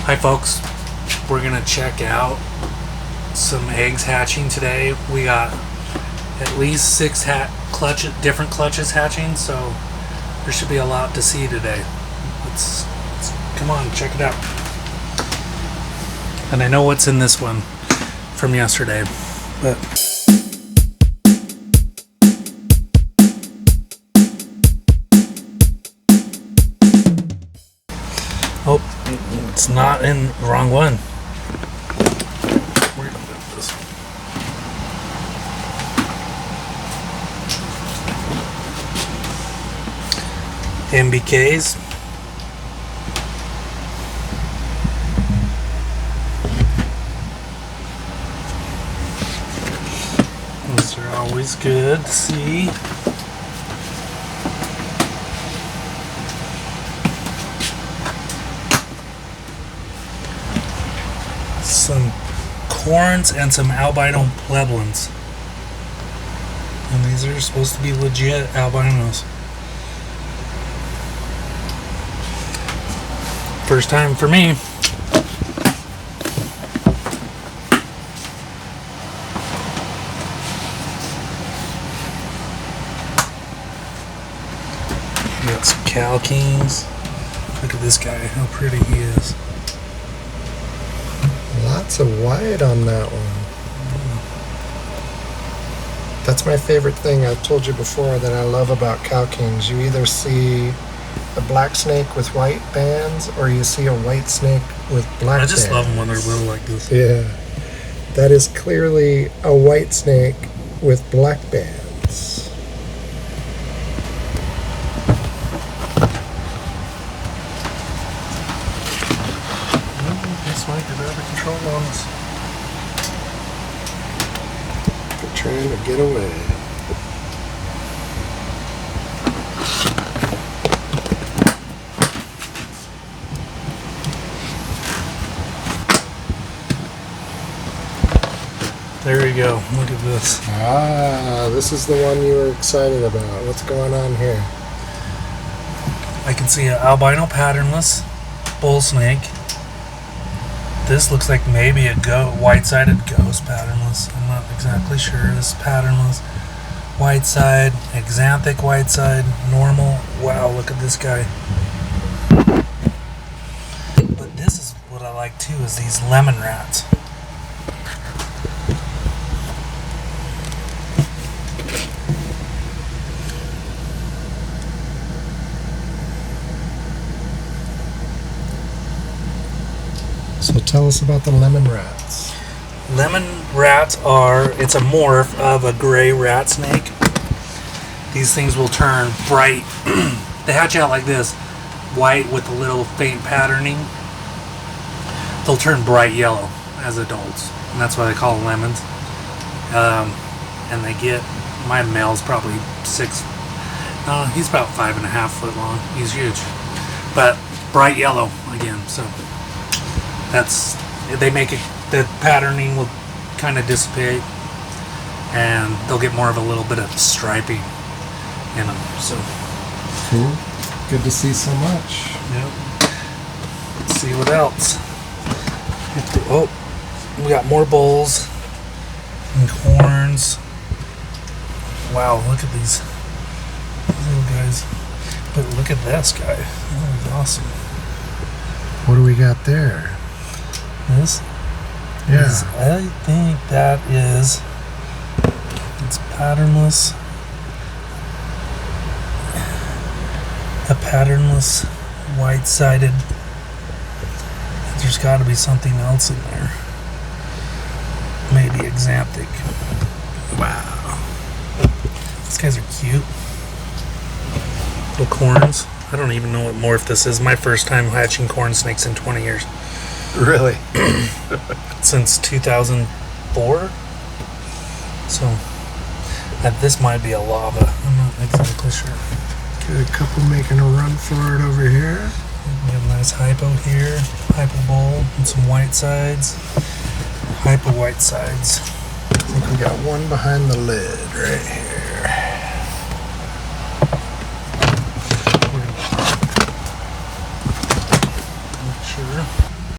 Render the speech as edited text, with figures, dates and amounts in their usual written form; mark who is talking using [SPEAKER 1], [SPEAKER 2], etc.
[SPEAKER 1] Hi folks, we're gonna check out some eggs hatching today. We got at least 6 different clutches hatching, so there should be a lot to see today. Let's come on, check it out. And I know what's in this one from yesterday, but oh, it's not in the wrong one. We're gonna move this. MBKs. Those are always good to see. Some corns and some albino plebelins. And these are supposed to be legit albinos. First time for me. We got some Cal Kings. Look at this guy, how pretty he is.
[SPEAKER 2] Lots of white on that one. That's my favorite thing. I've told you before that I love about cow kings. You either see a black snake with white bands or you see a white snake with black bands.
[SPEAKER 1] I just love them when they're little like this.
[SPEAKER 2] Yeah. That is clearly a white snake with black bands.
[SPEAKER 1] This might get out of control on us.
[SPEAKER 2] They're trying to get away.
[SPEAKER 1] There you go. Look at this.
[SPEAKER 2] Ah, this is the one you were excited about. What's going on here?
[SPEAKER 1] I can see an albino patternless bull snake. This looks like maybe a white-sided ghost patternless. I'm not exactly sure. This is patternless. White side, exanthic white side, normal. Wow, look at this guy. But this is what I like too, is these lemon rats.
[SPEAKER 2] So tell us about the lemon rats.
[SPEAKER 1] Lemon rats it's a morph of a gray rat snake. These things will turn bright. They hatch out like this, white with a little faint patterning. They'll turn bright yellow as adults, and that's why they call them lemons. And they get, my male's probably 6, he's about 5.5 foot long. He's huge, but bright yellow again. So they make it, the patterning will kind of dissipate and they'll get more of a little bit of striping in them. So
[SPEAKER 2] cool. Good to see so much.
[SPEAKER 1] Yep. Let's see what else. Oh, we got more bulls and horns. Wow, look at these little guys. But look at this guy. That is awesome.
[SPEAKER 2] What do we got there?
[SPEAKER 1] This is, I think that is, it's patternless. A patternless, white-sided. There's got to be something else in there. Maybe exanthic. Wow. These guys are cute. Little corns. I don't even know what morph this is. My first time hatching corn snakes in 20 years.
[SPEAKER 2] Really?
[SPEAKER 1] Since 2004. So this might be a lava. I'm not exactly sure.
[SPEAKER 2] Got a couple making a run for it over here.
[SPEAKER 1] We have a nice hypo here, hypo bowl, and some white sides. Hypo white sides.
[SPEAKER 2] I think we got one behind the lid right here.
[SPEAKER 1] Make sure.